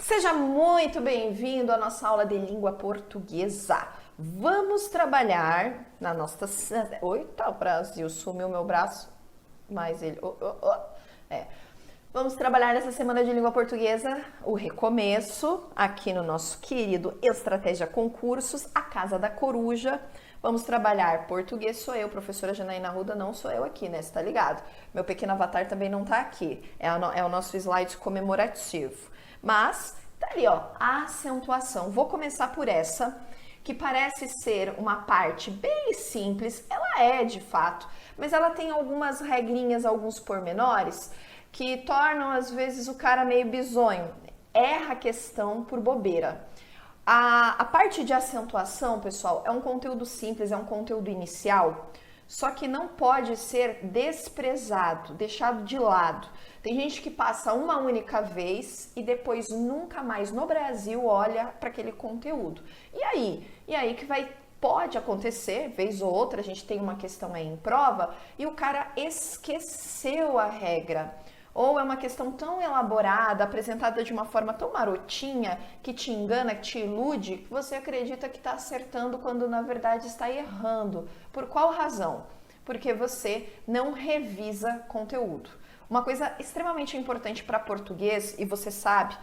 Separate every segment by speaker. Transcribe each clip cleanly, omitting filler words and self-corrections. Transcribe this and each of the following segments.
Speaker 1: Seja muito bem-vindo à nossa aula de língua portuguesa. Vamos trabalhar na nossa... Eita, Brasil, sumiu meu braço, mas ele... Vamos trabalhar nessa semana de língua portuguesa o recomeço, aqui no nosso querido Estratégia Concursos, a Casa da Coruja. Vamos trabalhar português, sou eu, professora Janaína Arruda, não sou eu aqui, né? Você tá ligado? Meu pequeno avatar também não tá aqui, é o nosso slide comemorativo. Mas, tá ali, ó, a acentuação. Vou começar por essa, que parece ser uma parte bem simples, ela é de fato, mas ela tem algumas regrinhas, alguns pormenores, que tornam, às vezes, o cara meio bizonho. Erra a questão por bobeira. A parte de acentuação, pessoal, é um conteúdo simples, é um conteúdo inicial, só que não pode ser desprezado, deixado de lado. Tem gente que passa uma única vez e depois nunca mais no Brasil olha para aquele conteúdo. E aí que pode acontecer, vez ou outra, a gente tem uma questão aí em prova e o cara esqueceu a regra. Ou é uma questão tão elaborada, apresentada de uma forma tão marotinha, que te engana, que te ilude, que você acredita que está acertando quando na verdade está errando. Por qual razão? Porque você não revisa conteúdo. Uma coisa extremamente importante para português, e você sabe,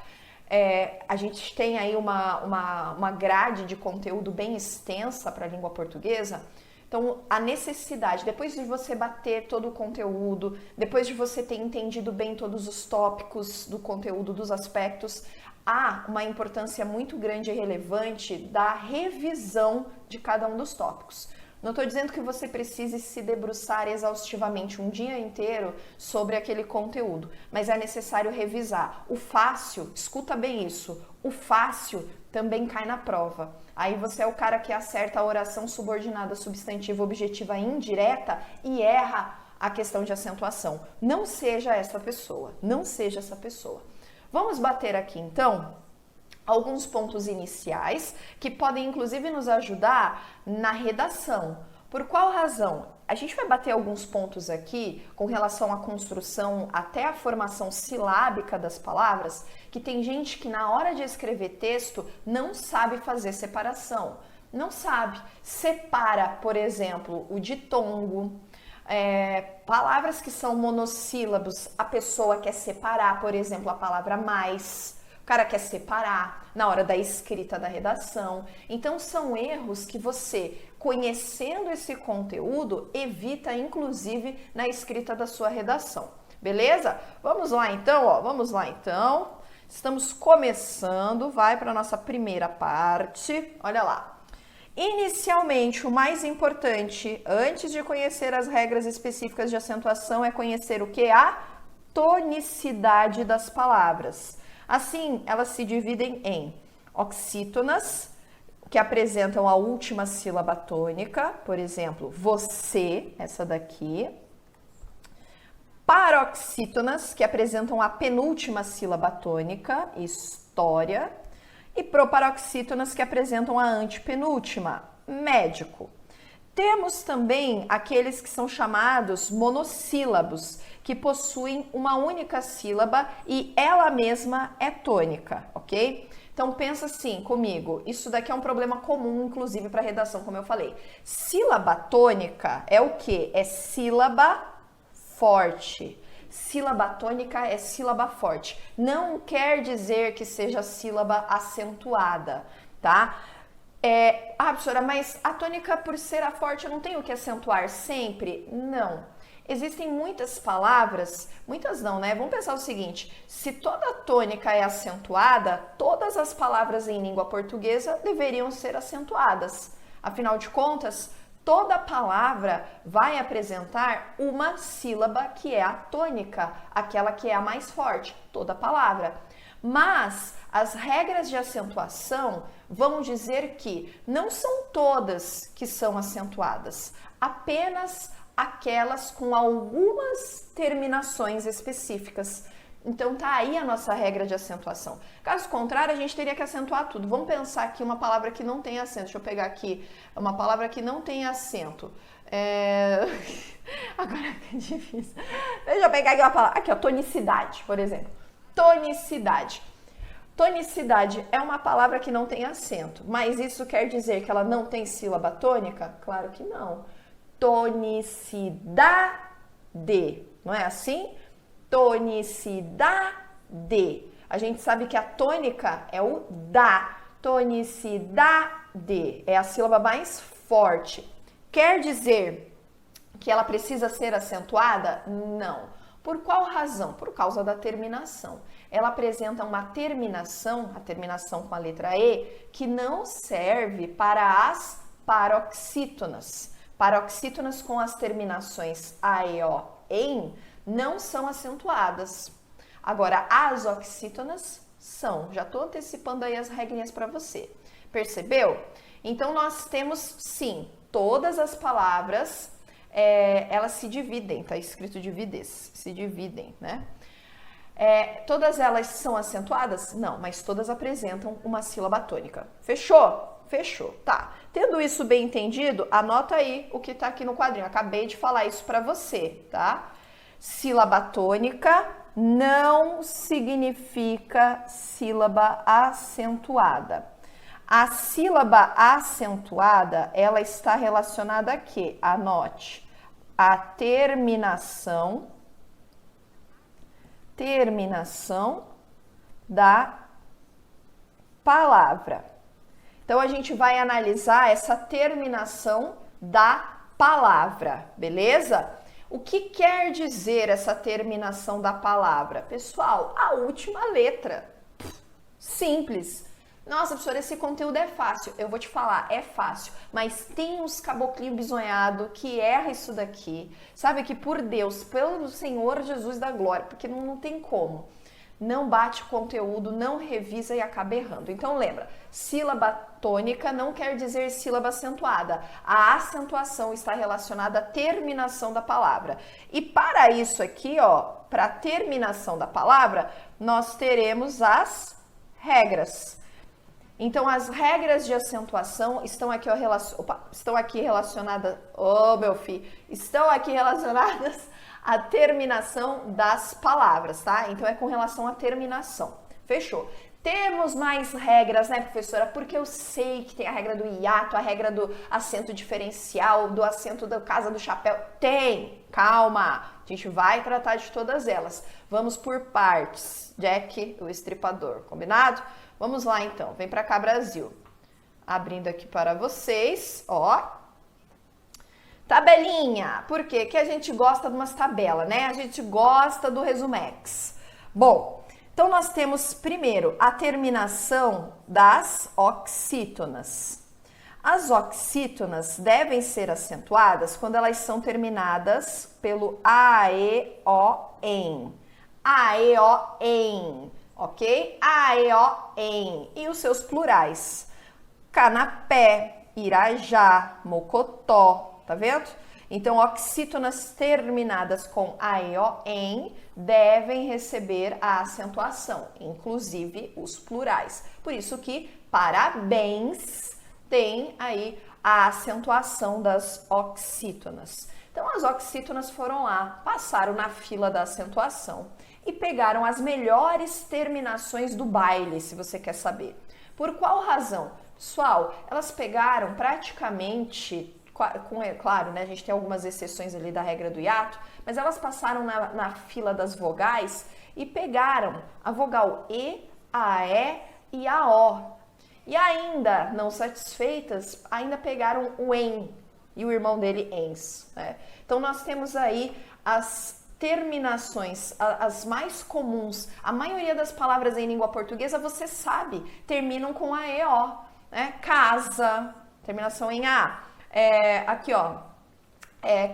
Speaker 1: a gente tem aí uma grade de conteúdo bem extensa para a língua portuguesa. Então, a necessidade, depois de você bater todo o conteúdo, depois de você ter entendido bem todos os tópicos do conteúdo, dos aspectos, há uma importância muito grande e relevante da revisão de cada um dos tópicos. Não estou dizendo que você precise se debruçar exaustivamente um dia inteiro sobre aquele conteúdo, mas é necessário revisar. O fácil, escuta bem isso, o fácil também cai na prova. Aí você é o cara que acerta a oração subordinada, substantiva, objetiva indireta e erra a questão de acentuação. Não seja essa pessoa, não seja essa pessoa. Vamos bater aqui então alguns pontos iniciais que podem inclusive nos ajudar na redação. Por qual razão? A gente vai bater alguns pontos aqui com relação à construção até a formação silábica das palavras, que tem gente que na hora de escrever texto não sabe fazer separação. Não sabe. Separa, por exemplo, o ditongo, palavras que são monossílabos, a pessoa quer separar, por exemplo, a palavra mais. O cara quer separar na hora da escrita da redação. Então, são erros que você, conhecendo esse conteúdo, evita, inclusive, na escrita da sua redação. Beleza? Vamos lá, então, ó. Vamos lá, então. Estamos começando. Vai para a nossa primeira parte. Olha lá. Inicialmente, o mais importante, antes de conhecer as regras específicas de acentuação, é conhecer o que? A tonicidade das palavras. Assim, elas se dividem em oxítonas, que apresentam a última sílaba tônica, por exemplo, você, essa daqui. Paroxítonas, que apresentam a penúltima sílaba tônica, história. E proparoxítonas, que apresentam a antepenúltima, médico. Temos também aqueles que são chamados monossílabos, que possuem uma única sílaba e ela mesma é tônica, ok? Então pensa assim comigo, isso daqui é um problema comum, inclusive para redação, como eu falei. Sílaba tônica é o quê? É sílaba forte. Sílaba tônica é sílaba forte. Não quer dizer que seja sílaba acentuada, tá? Professora, mas a tônica, por ser a forte, eu não tenho que acentuar sempre? Não. Existem muitas palavras, muitas não, né? Vamos pensar o seguinte, se toda tônica é acentuada, todas as palavras em língua portuguesa deveriam ser acentuadas. Afinal de contas, toda palavra vai apresentar uma sílaba que é a tônica, aquela que é a mais forte, toda palavra. Mas as regras de acentuação vão dizer que não são todas que são acentuadas, apenas aquelas com algumas terminações específicas. Então tá aí a nossa regra de acentuação. Caso contrário, a gente teria que acentuar tudo. Vamos pensar aqui uma palavra que não tem acento. Deixa eu pegar aqui uma palavra que não tem acento. Agora é difícil. Deixa eu pegar aqui uma palavra. Aqui, ó, tonicidade, por exemplo. Tonicidade. Tonicidade é uma palavra que não tem acento, mas isso quer dizer que ela não tem sílaba tônica? Claro que não. Tonicidade, não é assim? Tonicidade. A gente sabe que a tônica é o da. Tonicidade é a sílaba mais forte. Quer dizer que ela precisa ser acentuada? Não. Por qual razão? Por causa da terminação. Ela apresenta uma terminação, a terminação com a letra E, que não serve para as paroxítonas. Paroxítonas com as terminações A, E, O, em não são acentuadas. Agora, as oxítonas são. Já estou antecipando aí as regrinhas para você. Percebeu? Então, nós temos, sim, todas as palavras, elas se dividem, tá escrito divides, se dividem, né? Todas elas são acentuadas? Não, mas todas apresentam uma sílaba tônica. Fechou? Fechou, tá. Tendo isso bem entendido, anota aí o que tá aqui no quadrinho. Acabei de falar isso para você, tá? Sílaba tônica não significa sílaba acentuada. A sílaba acentuada, ela está relacionada a quê? Anote. A terminação da palavra. Então, a gente vai analisar essa terminação da palavra, beleza? O que quer dizer essa terminação da palavra? Pessoal, a última letra. Simples. Nossa, professora, esse conteúdo é fácil. Eu vou te falar, é fácil, mas tem uns caboclinhos bisonhados que erra isso daqui. Sabe que por Deus, pelo Senhor Jesus da glória, porque não tem como. Não bate o conteúdo, não revisa e acaba errando. Então lembra, sílaba tônica não quer dizer sílaba acentuada. A acentuação está relacionada à terminação da palavra. E para isso aqui, ó, para a terminação da palavra, nós teremos as regras. Então, as regras de acentuação estão aqui, ó, estão aqui relacionadas à terminação das palavras, tá? Então, é com relação à terminação. Fechou? Temos mais regras, né, professora? Porque eu sei que tem a regra do hiato, a regra do acento diferencial, do acento da casa do chapéu. Tem! Calma! A gente vai tratar de todas elas. Vamos por partes. Jack, o estripador. Combinado? Vamos lá, então. Vem pra cá, Brasil. Abrindo aqui para vocês, ó. Tabelinha. Por quê? Que a gente gosta de umas tabelas, né? A gente gosta do Resumex. Bom, então nós temos primeiro a terminação das oxítonas. As oxítonas devem ser acentuadas quando elas são terminadas pelo A, E, O, em. A, E, O, em. Ok? A, E, O, em. E os seus plurais. Canapé, Irajá, Mocotó. Tá vendo? Então, oxítonas terminadas com A, E, O, em devem receber a acentuação, inclusive os plurais. Por isso que parabéns tem aí a acentuação das oxítonas. Então, as oxítonas foram lá, passaram na fila da acentuação e pegaram as melhores terminações do baile, se você quer saber. Por qual razão? Pessoal, elas pegaram praticamente, claro, né, a gente tem algumas exceções ali da regra do hiato, mas elas passaram na fila das vogais e pegaram a vogal E, a E e a O. E ainda, não satisfeitas, ainda pegaram o em e o irmão dele ens, né? Então, nós temos aí as terminações, as mais comuns. A maioria das palavras em língua portuguesa, você sabe, terminam com a EO, né? Casa, terminação em A. Aqui, ó.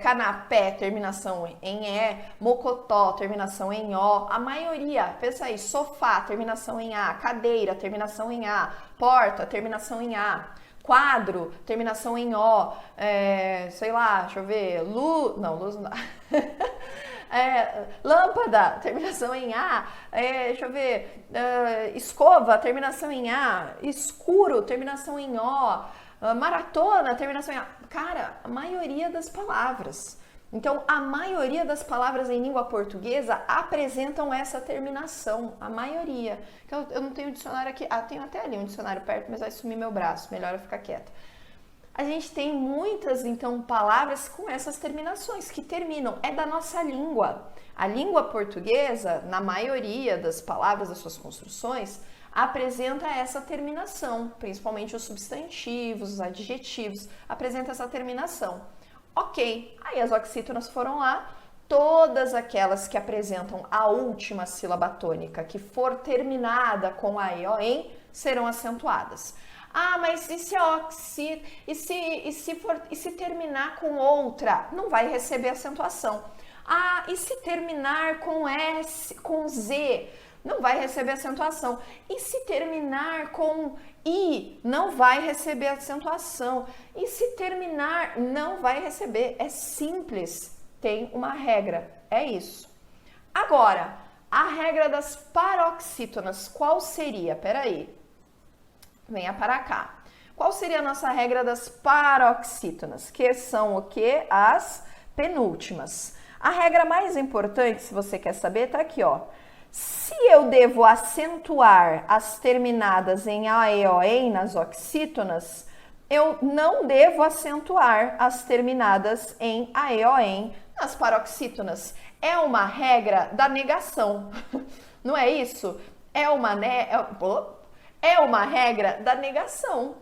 Speaker 1: Canapé, terminação em E, mocotó, terminação em O, a maioria, pensa aí, sofá, terminação em A, cadeira, terminação em A, porta, terminação em A, quadro, terminação em O, sei lá, deixa eu ver, luz não dá. Lâmpada, terminação em A, deixa eu ver, escova, terminação em A, escuro, terminação em O, maratona, terminação em A. Cara, a maioria das palavras. Então, a maioria das palavras em língua portuguesa apresentam essa terminação, a maioria. Então, eu não tenho um dicionário aqui, tenho até ali um dicionário perto, mas vai sumir meu braço, melhor eu ficar quieta. A gente tem muitas, então, palavras com essas terminações, que terminam, é da nossa língua. A língua portuguesa, na maioria das palavras, das suas construções, apresenta essa terminação, principalmente os substantivos, os adjetivos, apresenta essa terminação. Ok, aí as oxítonas foram lá, todas aquelas que apresentam a última sílaba tônica, que for terminada com a e, o, em, serão acentuadas. Ah, mas e se oxi, e se terminar com outra, não vai receber acentuação. Ah, e se terminar com S, com Z, não vai receber acentuação. E se terminar com I, não vai receber acentuação. E se terminar, não vai receber. É simples, tem uma regra, é isso. Agora, a regra das paroxítonas, qual seria? Peraí, venha para cá. Qual seria a nossa regra das paroxítonas? Que são o quê? As penúltimas. A regra mais importante, se você quer saber, tá aqui, ó. Se eu devo acentuar as terminadas em a, e, o, em nas oxítonas, eu não devo acentuar as terminadas em a, e, o, em nas paroxítonas. É uma regra da negação. Não é isso? É uma regra da negação.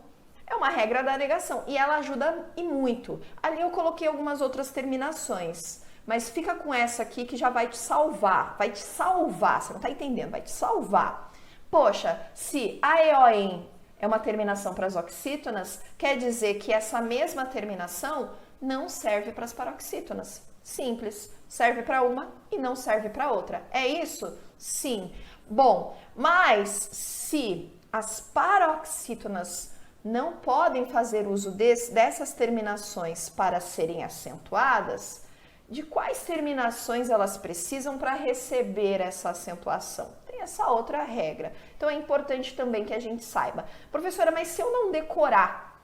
Speaker 1: É uma regra da negação e ela ajuda e muito. Ali eu coloquei algumas outras terminações. Mas fica com essa aqui que já vai te salvar, você não tá entendendo, vai te salvar. Poxa, se a, e, o, em é uma terminação para as oxítonas, quer dizer que essa mesma terminação não serve para as paroxítonas. Simples, serve para uma e não serve para outra. É isso? Sim. Bom, mas se as paroxítonas não podem fazer uso dessas terminações para serem acentuadas, de quais terminações elas precisam para receber essa acentuação? Tem essa outra regra. Então é importante também que a gente saiba. Professora, mas se eu não decorar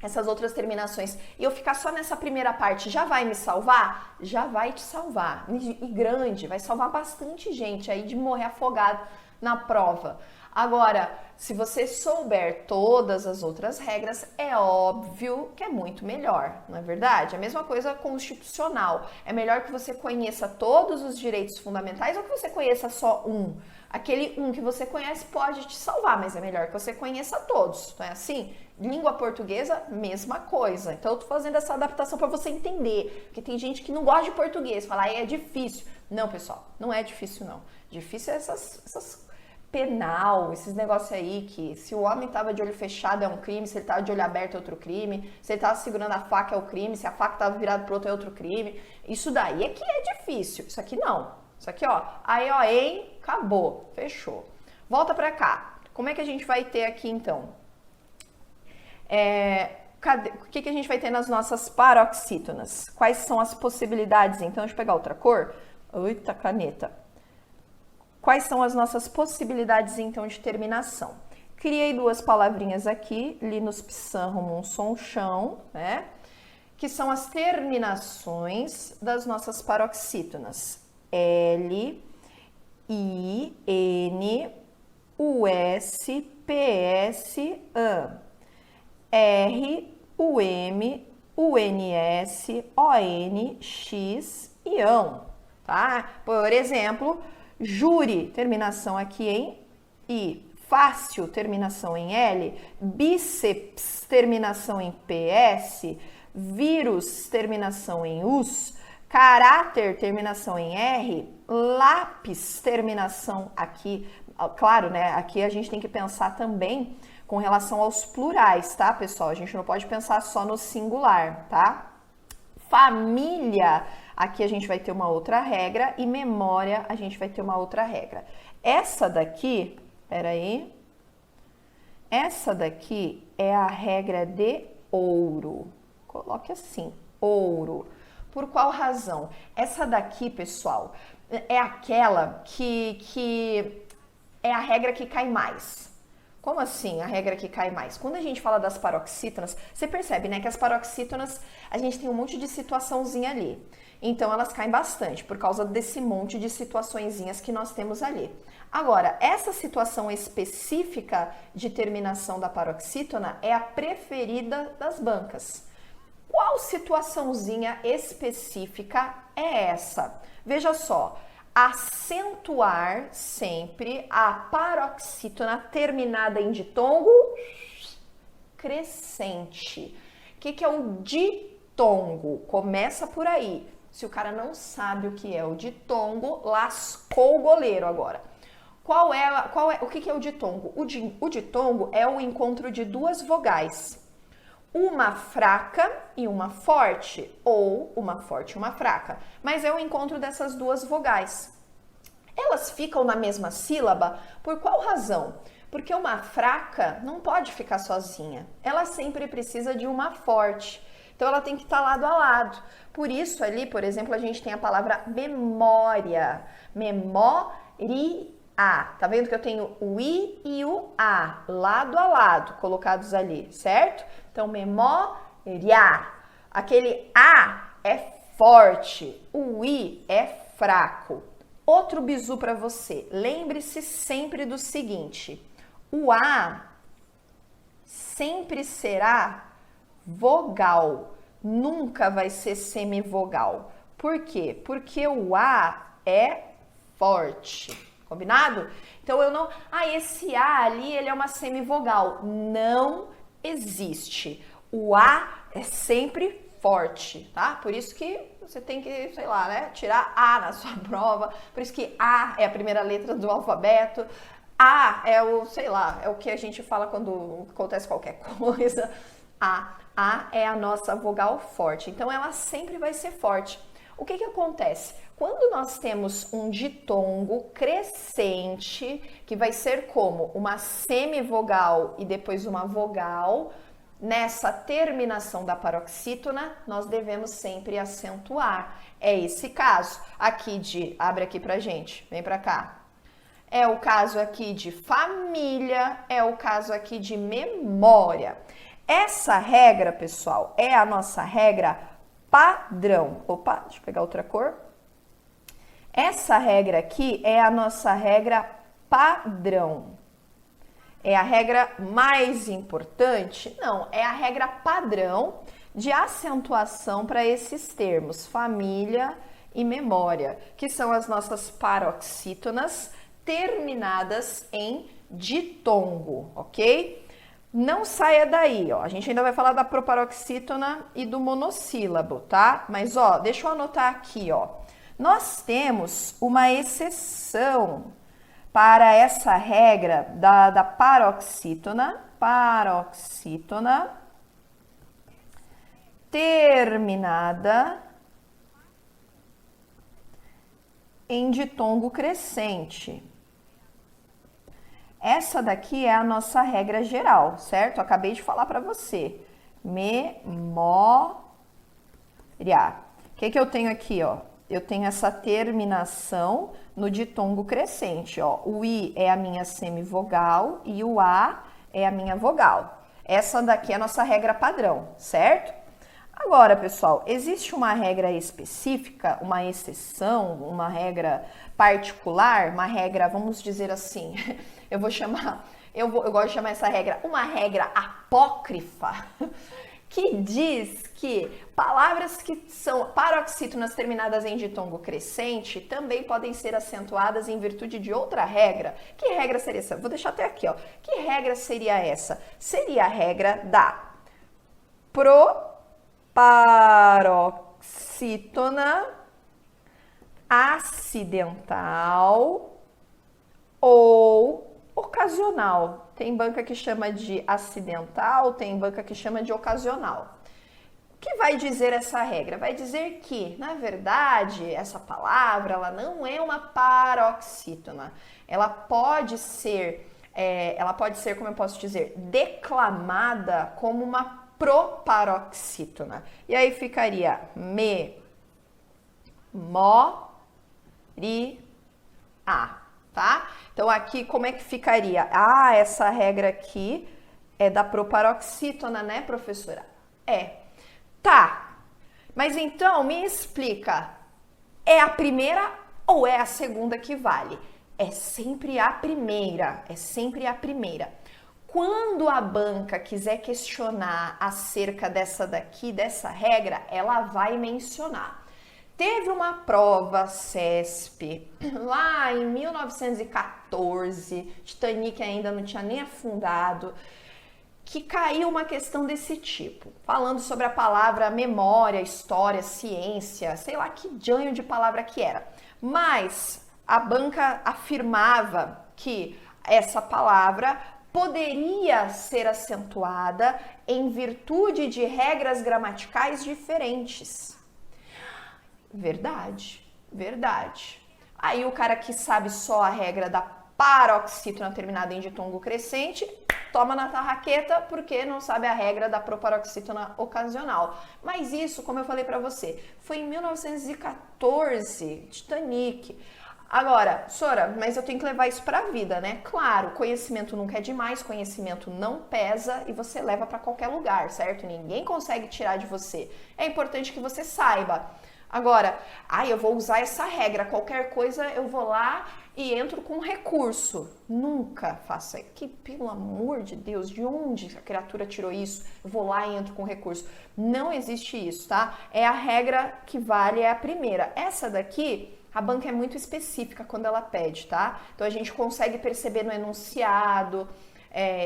Speaker 1: essas outras terminações e eu ficar só nessa primeira parte, já vai me salvar? Já vai te salvar. E grande, vai salvar bastante gente aí de morrer afogado na prova. Agora, se você souber todas as outras regras, é óbvio que é muito melhor, não é verdade? A mesma coisa constitucional. É melhor que você conheça todos os direitos fundamentais ou que você conheça só um. Aquele um que você conhece pode te salvar, mas é melhor que você conheça todos, não é assim? Língua portuguesa, mesma coisa. Então, eu tô fazendo essa adaptação para você entender, porque tem gente que não gosta de português, fala, é difícil. Não, pessoal, não é difícil, não. Difícil é essas penal, esses negócios aí que se o homem tava de olho fechado é um crime, se ele tava de olho aberto é outro crime, se ele tava segurando a faca é o crime, se a faca tava virada pro outro é outro crime. Isso daí é que é difícil. Isso aqui não. Isso aqui, ó, aí, ó, ei, acabou, fechou. Volta pra cá. Como é que a gente vai ter aqui, então? O que a gente vai ter nas nossas paroxítonas? Quais são as possibilidades? Então, deixa eu pegar outra cor. Eita, caneta. Quais são as nossas possibilidades, então, de terminação? Criei duas palavrinhas aqui, linus psan rumum som chão, né? Que são as terminações das nossas paroxítonas. L, I, N, US, PS, AN. R, UM, UNS, ON, X e ão, tá? Por exemplo, júri, terminação aqui em I, fácil, terminação em L, bíceps, terminação em PS, vírus, terminação em US, caráter, terminação em R, lápis, terminação aqui, claro, né? Aqui a gente tem que pensar também com relação aos plurais, tá, pessoal? A gente não pode pensar só no singular, tá? Família, aqui a gente vai ter uma outra regra e memória, a gente vai ter uma outra regra. Essa daqui, peraí, essa daqui é a regra de ouro. Coloque assim, ouro. Por qual razão? Essa daqui, pessoal, é aquela que é a regra que cai mais. Como assim a regra que cai mais? Quando a gente fala das paroxítonas, você percebe, né, que as paroxítonas, a gente tem um monte de situaçãozinha ali. Então elas caem bastante por causa desse monte de situaçõezinhas que nós temos ali. Agora, essa situação específica de terminação da paroxítona é a preferida das bancas. Qual situaçãozinha específica é essa? Veja só, acentuar sempre a paroxítona terminada em ditongo crescente. O que é o ditongo? Começa por aí. Se o cara não sabe o que é o ditongo, lascou o goleiro agora. O que é o ditongo? O ditongo é o encontro de duas vogais. Uma fraca e uma forte, ou uma forte e uma fraca. Mas é o encontro dessas duas vogais. Elas ficam na mesma sílaba por qual razão? Porque uma fraca não pode ficar sozinha. Ela sempre precisa de uma forte. Então ela tem que estar lado a lado. Por isso ali, por exemplo, a gente tem a palavra memória. Memória. Tá vendo que eu tenho o I e o A, lado a lado, colocados ali, certo? Então, memória. Aquele A é forte, o I é fraco. Outro bizu para você. Lembre-se sempre do seguinte: o A sempre será vogal, nunca vai ser semivogal. Por quê? Porque o A é forte. Combinado? Então eu não... esse A ali, ele é uma semivogal. Não existe. O A é sempre forte, tá? Por isso que você tem que, sei lá, né? Tirar A na sua prova. Por isso que A é a primeira letra do alfabeto. A é o, sei lá, é o que a gente fala quando acontece qualquer coisa. A é a nossa vogal forte. Então ela sempre vai ser forte. O que acontece? Quando nós temos um ditongo crescente, que vai ser como uma semivogal e depois uma vogal, nessa terminação da paroxítona, nós devemos sempre acentuar. É esse caso aqui de... Abre aqui pra gente, vem pra cá. É o caso aqui de família, é o caso aqui de memória. Essa regra, pessoal, é a nossa regra padrão. Opa, deixa eu pegar outra cor. Essa regra aqui é a nossa regra padrão. É a regra mais importante? Não, é a regra padrão de acentuação para esses termos, família e memória, que são as nossas paroxítonas terminadas em ditongo, ok? Não saia daí, ó. A gente ainda vai falar da proparoxítona e do monossílabo, tá? Mas, ó, deixa eu anotar aqui, ó. Nós temos uma exceção para essa regra da paroxítona terminada em ditongo crescente. Essa daqui é a nossa regra geral, certo? Eu acabei de falar para você. Memória. O que eu tenho aqui, ó? Eu tenho essa terminação no ditongo crescente, ó. O I é a minha semivogal e o A é a minha vogal. Essa daqui é a nossa regra padrão, certo? Agora, pessoal, existe uma regra específica, uma exceção, uma regra particular, uma regra, vamos dizer assim, eu gosto de chamar essa regra uma regra apócrifa, que diz que palavras que são paroxítonas terminadas em ditongo crescente também podem ser acentuadas em virtude de outra regra. Que regra seria essa? Vou deixar até aqui, ó. Que regra seria essa? Seria a regra da proparoxítona acidental ou ocasional. Tem banca que chama de acidental, tem banca que chama de ocasional. O que vai dizer essa regra? Vai dizer que, na verdade, essa palavra ela não é uma paroxítona. Ela pode ser, como eu posso dizer, declamada como uma proparoxítona. E aí ficaria tá? Então aqui como é que ficaria? Ah, essa regra aqui é da proparoxítona, né, professora? É. Tá. Mas então me explica, é a primeira ou é a segunda que vale? É sempre a primeira, é sempre a primeira. Quando a banca quiser questionar acerca dessa regra, ela vai mencionar. Teve uma prova CESP lá em 1914, Titanic ainda não tinha nem afundado, que caiu uma questão desse tipo, falando sobre a palavra memória, história, ciência, sei lá que janho de palavra que era. Mas a banca afirmava que essa palavra poderia ser acentuada em virtude de regras gramaticais diferentes. Verdade, verdade. Aí o cara que sabe só a regra da paroxítona terminada em ditongo crescente, toma na tarraqueta porque não sabe a regra da proparoxítona ocasional. Mas isso, como eu falei pra você, foi em 1914, Titanic. Agora, Sora, mas eu tenho que levar isso pra vida, né? Claro, conhecimento nunca é demais, conhecimento não pesa e você leva pra qualquer lugar, certo? Ninguém consegue tirar de você. É importante que você saiba. Agora, eu vou usar essa regra, qualquer coisa eu vou lá e entro com recurso. Nunca faça isso. Pelo amor de Deus, de onde a criatura tirou isso? Eu vou lá e entro com recurso. Não existe isso, tá? É a regra que vale, é a primeira. Essa daqui, a banca é muito específica quando ela pede, tá? Então a gente consegue perceber no enunciado.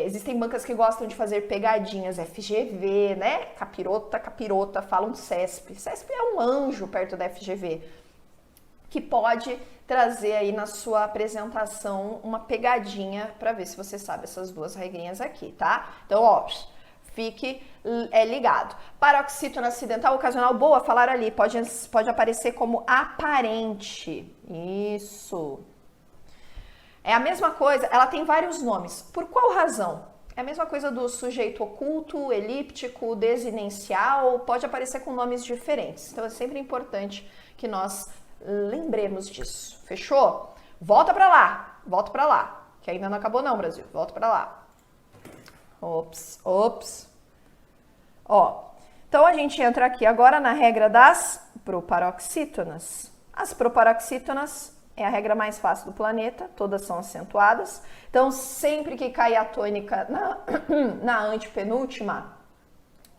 Speaker 1: Existem bancas que gostam de fazer pegadinhas, FGV, né? Capirota, falam CESP. CESP é um anjo perto da FGV, que pode trazer aí na sua apresentação uma pegadinha para ver se você sabe essas duas regrinhas aqui, tá? Então, ó, fique ligado. Paroxítona acidental ocasional, boa, falaram ali, pode aparecer como aparente. Isso. É a mesma coisa, ela tem vários nomes. Por qual razão? É a mesma coisa do sujeito oculto, elíptico, desinencial, pode aparecer com nomes diferentes. Então é sempre importante que nós lembremos disso. Fechou? Volta pra lá, que ainda não acabou não, Brasil. Volta pra lá. Ops. Ó, então a gente entra aqui agora na regra das proparoxítonas. As proparoxítonas é a regra mais fácil do planeta, todas são acentuadas. Então, sempre que cair a tônica na antepenúltima,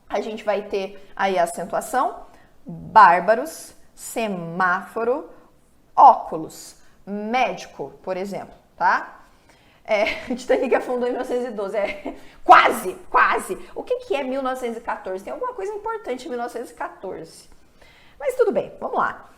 Speaker 1: a gente vai ter aí a acentuação. Bárbaros, semáforo, óculos, médico, por exemplo, tá? Titanic afundou em 1912, quase. O que é 1914? Tem alguma coisa importante em 1914. Mas tudo bem, vamos lá.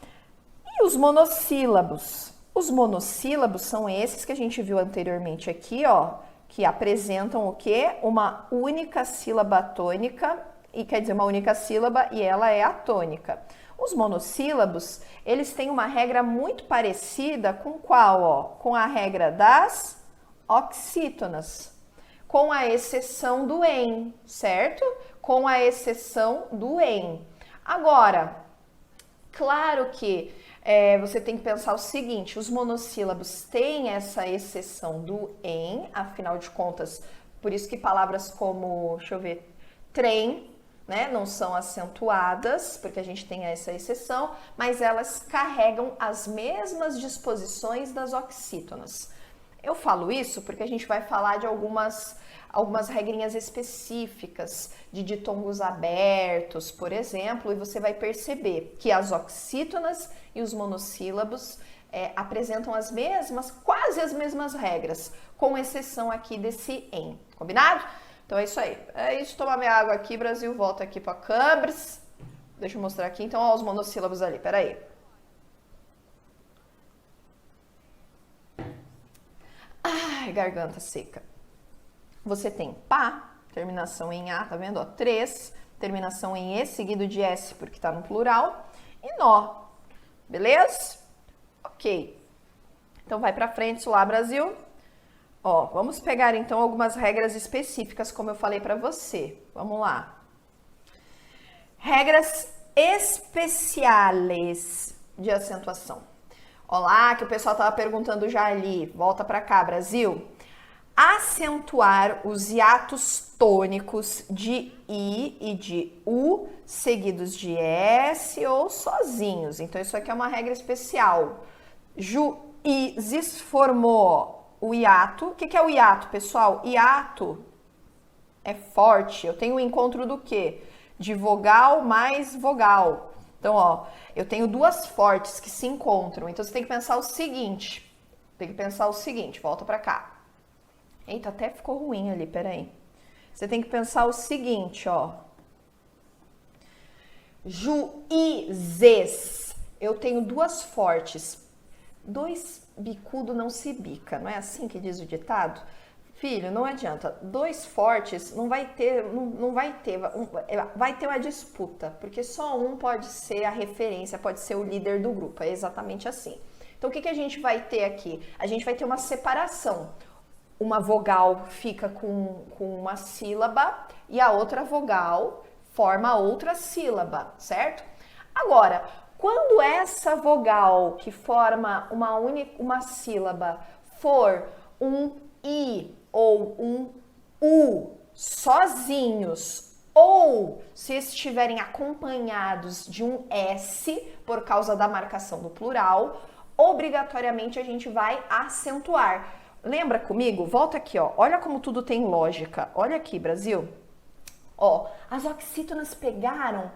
Speaker 1: E os monossílabos? Os monossílabos são esses que a gente viu anteriormente aqui, ó, que apresentam o quê? Uma única sílaba tônica, e quer dizer uma única sílaba, e ela é atônica. Os monossílabos, eles têm uma regra muito parecida com qual, ó? Com a regra das oxítonas, com a exceção do em, certo? Com a exceção do em. Agora, claro que você tem que pensar o seguinte, os monossílabos têm essa exceção do em, afinal de contas, por isso que palavras como, deixa eu ver, trem, né, não são acentuadas, porque a gente tem essa exceção, mas elas carregam as mesmas disposições das oxítonas. Eu falo isso porque a gente vai falar de algumas regrinhas específicas de ditongos abertos, por exemplo, e você vai perceber que as oxítonas e os monossílabos apresentam quase as mesmas regras, com exceção aqui desse em, combinado? Então é isso aí. É isso, tomar minha água aqui, Brasil, volta aqui para câmeras. Deixa eu mostrar aqui, então, ó, os monossílabos ali, peraí. Ai, garganta seca. Você tem pá, terminação em A, tá vendo? Ó, 3, terminação em E, seguido de S, porque tá no plural, e nó. Beleza? Ok. Então, vai pra frente lá, Brasil. Ó, vamos pegar, então, algumas regras específicas, como eu falei pra você. Vamos lá. Regras especiais de acentuação. Olá, que o pessoal tava perguntando já ali. Volta pra cá, Brasil. Acentuar os hiatos tônicos de I e de U seguidos de S ou sozinhos. Então, isso aqui é uma regra especial. Juízes formou o hiato. O que é o hiato, pessoal? Hiato é forte. Eu tenho o encontro do quê? De vogal mais vogal. Então, ó, eu tenho duas fortes que se encontram. Então, você tem que pensar o seguinte. Volta pra cá. Eita, até ficou ruim ali, peraí. Você tem que pensar o seguinte, ó. Juízes. Eu tenho duas fortes. Dois bicudo não se bica, não é assim que diz o ditado? Filho, não adianta. Dois fortes vai ter uma disputa, porque só um pode ser a referência, pode ser o líder do grupo. É exatamente assim. Então, o que a gente vai ter aqui? A gente vai ter uma separação. Uma vogal fica com uma sílaba e a outra vogal forma outra sílaba, certo? Agora, quando essa vogal que forma uma sílaba for um I ou um U sozinhos, ou se estiverem acompanhados de um S por causa da marcação do plural, obrigatoriamente a gente vai acentuar. Lembra comigo? Volta aqui, ó. Olha como tudo tem lógica. Olha aqui, Brasil. Ó, as oxítonas pegaram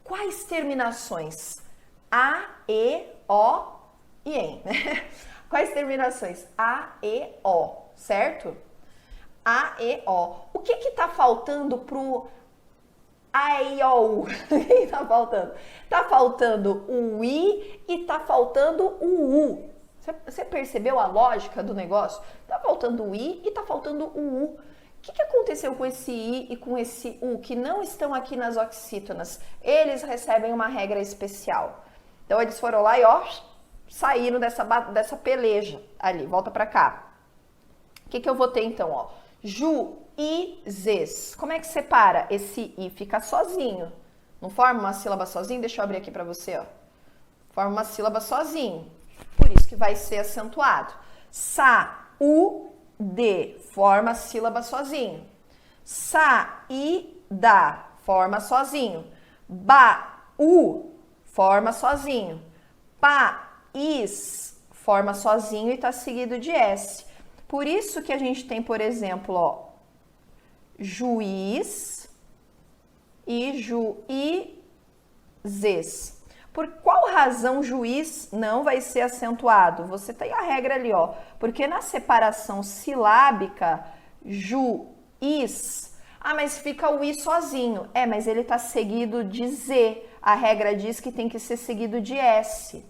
Speaker 1: quais terminações? A, E, O e EM. Quais terminações? A, E, O, certo? A, E, O. O que tá faltando pro A, E, O, U? O que tá faltando? Tá faltando o I e tá faltando o U. Você percebeu a lógica do negócio? Tá faltando o I e tá faltando o U. O que aconteceu com esse I e com esse U que não estão aqui nas oxítonas? Eles recebem uma regra especial. Então, eles foram lá e, ó, saíram dessa peleja ali. Volta pra cá. O que eu vou ter, então, ó? Juízes. Como é que separa? Esse I fica sozinho. Não forma uma sílaba sozinho? Deixa eu abrir aqui pra você, ó. Forma uma sílaba sozinho. Por isso que vai ser acentuado. Sa-u-de, forma sílaba sozinho. Sa-i-da, forma sozinho. Ba-u, forma sozinho. Pa-is, forma sozinho e está seguido de S. Por isso que a gente tem, por exemplo, ó, juiz e juízes. Por qual razão juiz não vai ser acentuado? Você tem a regra ali, ó. Porque na separação silábica, juiz, mas fica o I sozinho. Mas ele tá seguido de Z. A regra diz que tem que ser seguido de S.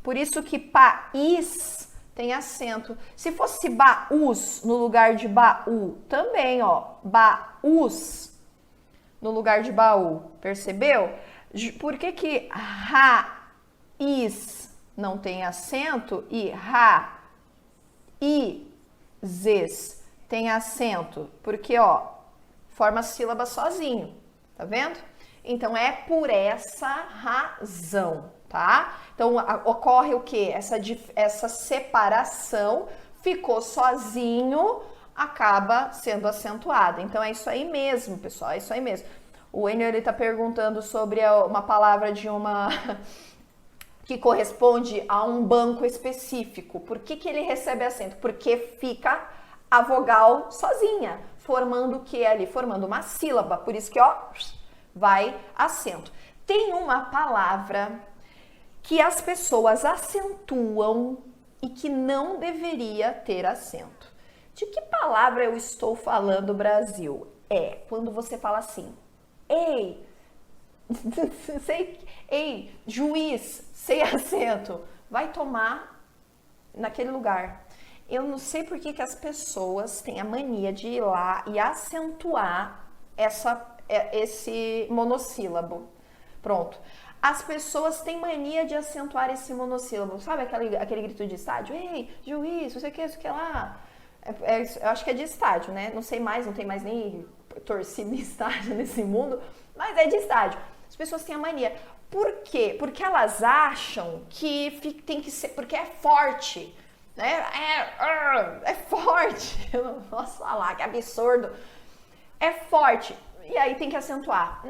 Speaker 1: Por isso que país tem acento. Se fosse baús no lugar de baú, também, ó. Baús no lugar de baú. Percebeu? Por que raiz não tem acento e raízes tem acento? Porque, ó, forma sílaba sozinho, tá vendo? Então, é por essa razão, tá? Então, ocorre o quê? Essa separação ficou sozinho, acaba sendo acentuada. Então, é isso aí mesmo, pessoal, é isso aí mesmo. O Enio, ele tá perguntando sobre uma palavra de uma que corresponde a um banco específico. Por que ele recebe acento? Porque fica a vogal sozinha, formando o que ali? Formando uma sílaba. Por isso que, ó, vai acento. Tem uma palavra que as pessoas acentuam e que não deveria ter acento. De que palavra eu estou falando, Brasil? É quando você fala assim: ei, juiz, sem acento, vai tomar naquele lugar. Eu não sei por que as pessoas têm a mania de ir lá e acentuar esse monossílabo. Pronto. As pessoas têm mania de acentuar esse monossílabo. Sabe aquele grito de estádio? Ei, juiz, você quer isso que lá? Eu acho que é de estádio, né? Não sei mais, não tem mais nem torcida em estádio nesse mundo, mas é de estádio. As pessoas têm a mania. Por quê? Porque elas acham que tem que ser, porque é forte, né? É forte. Eu não posso falar, que absurdo. É forte. E aí tem que acentuar.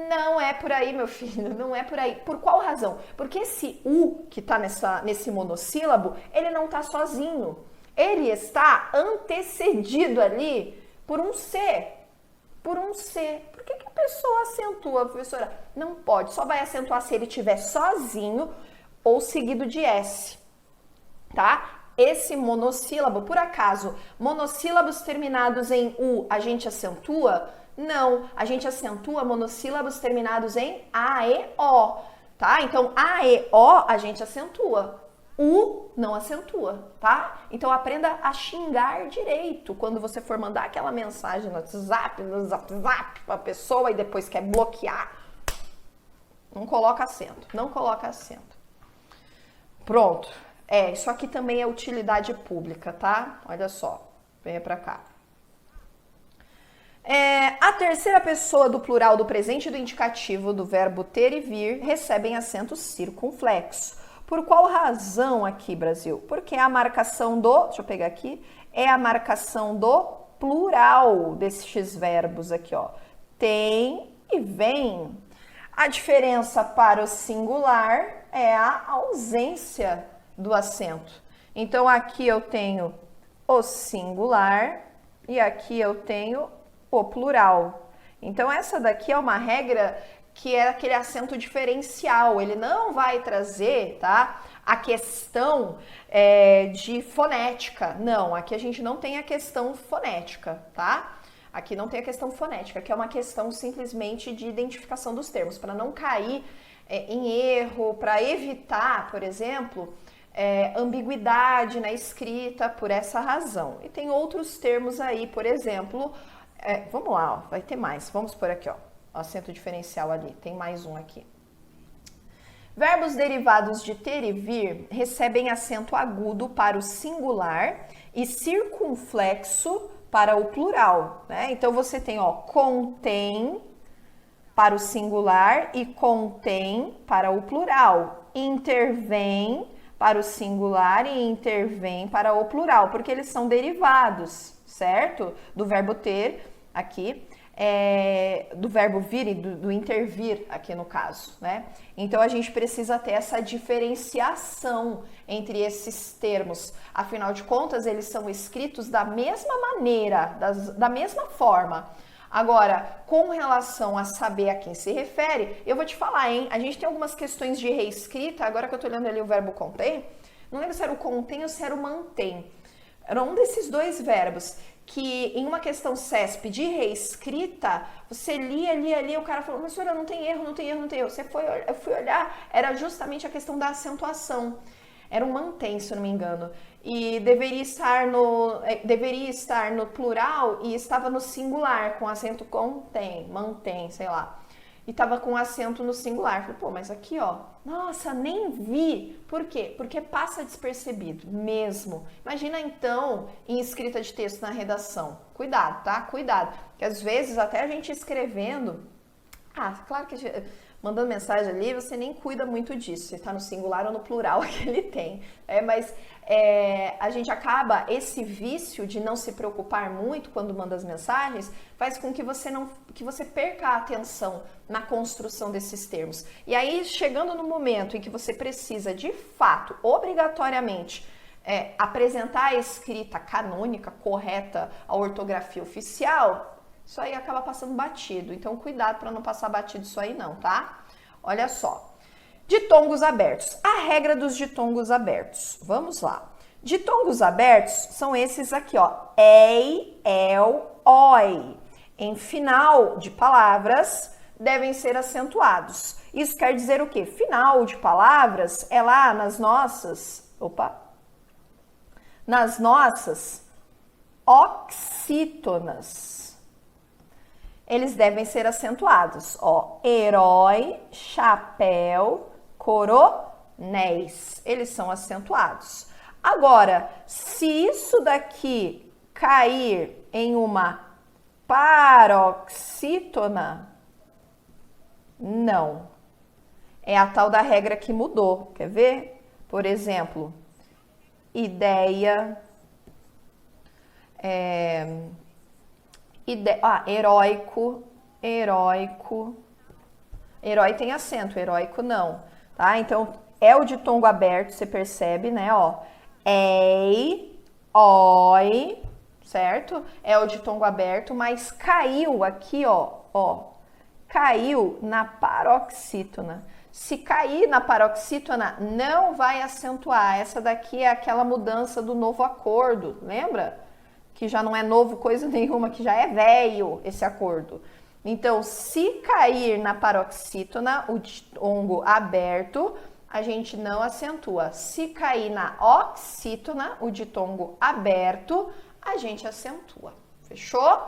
Speaker 1: Não é por aí, meu filho, não é por aí. Por qual razão? Porque esse U que tá nesse monossílabo, ele não tá sozinho. Ele está antecedido ali por um C. Por um C. Por que a pessoa acentua, professora? Não pode, só vai acentuar se ele estiver sozinho ou seguido de S, tá? Esse monossílabo, por acaso, monossílabos terminados em U, a gente acentua? Não, a gente acentua monossílabos terminados em A, E, O, tá? Então, A, E, O, a gente acentua. U não acentua, tá? Então aprenda a xingar direito quando você for mandar aquela mensagem no WhatsApp, pra pessoa e depois quer bloquear. Não coloca acento, não coloca acento. Pronto. Isso aqui também é utilidade pública, tá? Olha só, venha pra cá. A terceira pessoa do plural do presente e do indicativo do verbo ter e vir recebem acento circunflexo. Por qual razão aqui, Brasil? Porque a marcação do, deixa eu pegar aqui, é a marcação do plural desses verbos aqui, ó. Tem e vem. A diferença para o singular é a ausência do acento. Então, aqui eu tenho o singular e aqui eu tenho o plural. Então, essa daqui é uma regra que é aquele acento diferencial, ele não vai trazer, tá, a questão de fonética. Não, aqui a gente não tem a questão fonética, tá? Aqui não tem a questão fonética, que é uma questão simplesmente de identificação dos termos, para não cair em erro, para evitar, por exemplo, ambiguidade na escrita por essa razão. E tem outros termos aí, por exemplo, vamos lá, ó, vai ter mais, vamos por aqui, ó. Acento diferencial ali, tem mais um aqui. Verbos derivados de ter e vir recebem acento agudo para o singular e circunflexo para o plural, né? Então você tem, ó, contém para o singular e contém para o plural. Intervém para o singular e intervém para o plural, porque eles são derivados, certo? Do verbo ter aqui. Do verbo vir e do intervir aqui no caso, né? Então a gente precisa ter essa diferenciação entre esses termos. Afinal de contas, eles são escritos da mesma maneira, da mesma forma. Agora, com relação a saber a quem se refere, eu vou te falar, hein? A gente tem algumas questões de reescrita, agora que eu tô olhando ali o verbo contém, não lembro se era o contém ou se era o mantém. Era um desses dois verbos que em uma questão CESP de reescrita, você lia, o cara falou, mas senhora, não tem erro. Eu fui olhar, era justamente a questão da acentuação. Era um mantém, se eu não me engano. E deveria estar no plural e estava no singular, com acento contém, mantém, sei lá. E tava com acento no singular. Falei, pô, mas aqui, ó, nossa, nem vi. Por quê? Porque passa despercebido, mesmo. Imagina, então, em escrita de texto na redação. Cuidado, tá? Cuidado. Porque às vezes, até a gente escrevendo... claro que mandando mensagem ali, você nem cuida muito disso. Se tá no singular ou no plural que ele tem. Mas a gente acaba, esse vício de não se preocupar muito quando manda as mensagens, faz com que você perca a atenção na construção desses termos. E aí, chegando no momento em que você precisa, de fato, obrigatoriamente, apresentar a escrita canônica, correta, a ortografia oficial, isso aí acaba passando batido. Então, cuidado para não passar batido isso aí não, tá? Olha só. Ditongos abertos. A regra dos ditongos abertos. Vamos lá. Ditongos abertos são esses aqui, ó. Ei, el, oi. Em final de palavras, devem ser acentuados. Isso quer dizer o quê? Final de palavras é lá nas nossas... nas nossas oxítonas. Eles devem ser acentuados, ó, herói, chapéu, coronéis, eles são acentuados. Agora, se isso daqui cair em uma paroxítona, não. É a tal da regra que mudou. Quer ver? Por exemplo, ideia, heróico, herói tem acento, heróico não, tá? Então, é o ditongo aberto, você percebe, né, ó, ei, oi, certo? É o ditongo aberto, mas caiu aqui, ó, caiu na paroxítona. Se cair na paroxítona, não vai acentuar. Essa daqui é aquela mudança do novo acordo, lembra? Que já não é novo coisa nenhuma, que já é velho esse acordo. Então, se cair na paroxítona, o ditongo aberto, a gente não acentua. Se cair na oxítona, o ditongo aberto, a gente acentua. Fechou?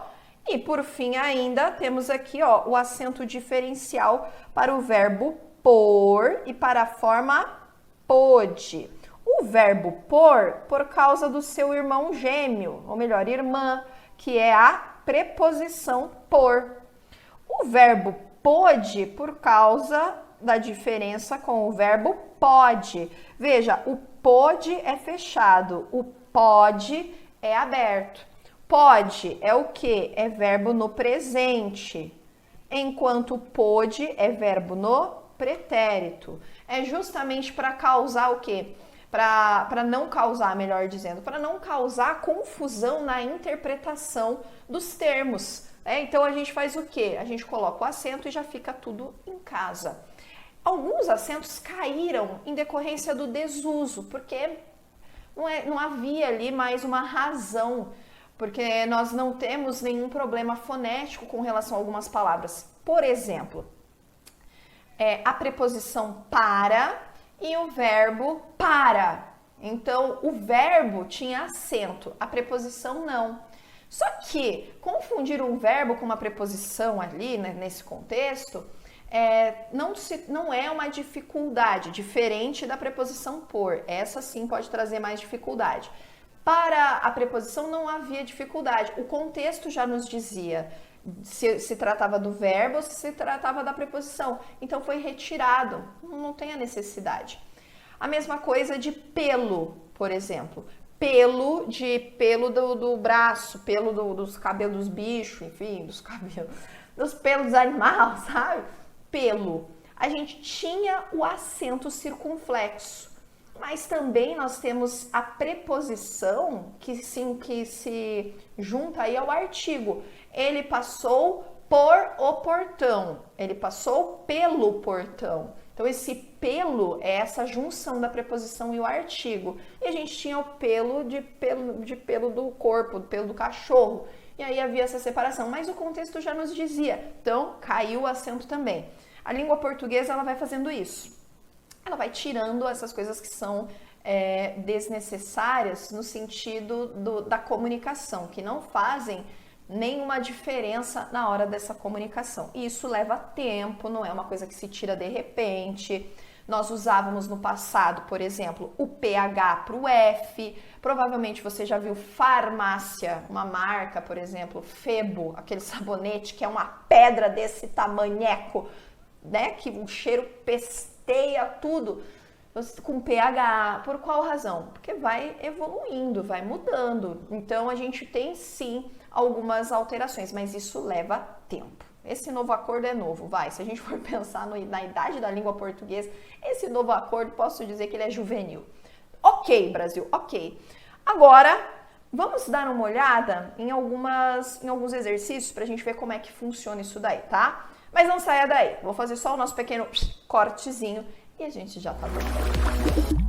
Speaker 1: E por fim ainda temos aqui, ó, o acento diferencial para o verbo por e para a forma pôde. O verbo por causa do seu irmão gêmeo, ou melhor, irmã, que é a preposição por. O verbo pôde por causa da diferença com o verbo pode. Veja, o pôde é fechado, o pode é aberto. Pode é o quê? É verbo no presente, enquanto pôde é verbo no pretérito. É justamente para causar o quê? Para não causar, melhor dizendo, para não causar confusão na interpretação dos termos. Então a gente faz o quê? A gente coloca o acento e já fica tudo em casa. Alguns acentos caíram em decorrência do desuso, porque não havia ali mais uma razão, porque nós não temos nenhum problema fonético com relação a algumas palavras. Por exemplo, a preposição para e o verbo para. Então, o verbo tinha acento, a preposição não. Só que confundir um verbo com uma preposição ali, né, nesse contexto, não é uma dificuldade, diferente da preposição por. Essa sim pode trazer mais dificuldade. Para a preposição não havia dificuldade, o contexto já nos dizia se tratava do verbo ou se tratava da preposição. Então foi retirado, não tem a necessidade. A mesma coisa de pelo, por exemplo. Pelo do braço, pelo dos cabelos dos bichos, enfim, dos pelos dos animais, sabe? Pelo. A gente tinha o acento circunflexo, mas também nós temos a preposição que se junta aí ao artigo. Ele passou por o portão, ele passou pelo portão. Então, esse pelo é essa junção da preposição e o artigo. E a gente tinha o pelo do corpo, pelo do cachorro. E aí havia essa separação, mas o contexto já nos dizia. Então, caiu o acento também. A língua portuguesa, ela vai fazendo isso. Ela vai tirando essas coisas que são desnecessárias no sentido da comunicação, que não fazem nenhuma diferença na hora dessa comunicação. E isso leva tempo, não é uma coisa que se tira de repente. Nós usávamos no passado, por exemplo, o PH para o F. Provavelmente você já viu farmácia, uma marca, por exemplo, Febo, aquele sabonete que é uma pedra desse tamanheco, né? Que o cheiro pesteia tudo com pH. Por qual razão? Porque vai evoluindo, vai mudando. Então a gente tem sim algumas alterações, mas isso leva tempo. Esse novo acordo é novo, vai. Se a gente for pensar na idade da língua portuguesa, esse novo acordo, posso dizer que ele é juvenil. Ok, Brasil, ok. Agora, vamos dar uma olhada em alguns exercícios para a gente ver como é que funciona isso daí, tá? Mas não saia daí, vou fazer só o nosso pequeno cortezinho e a gente já tá voltando.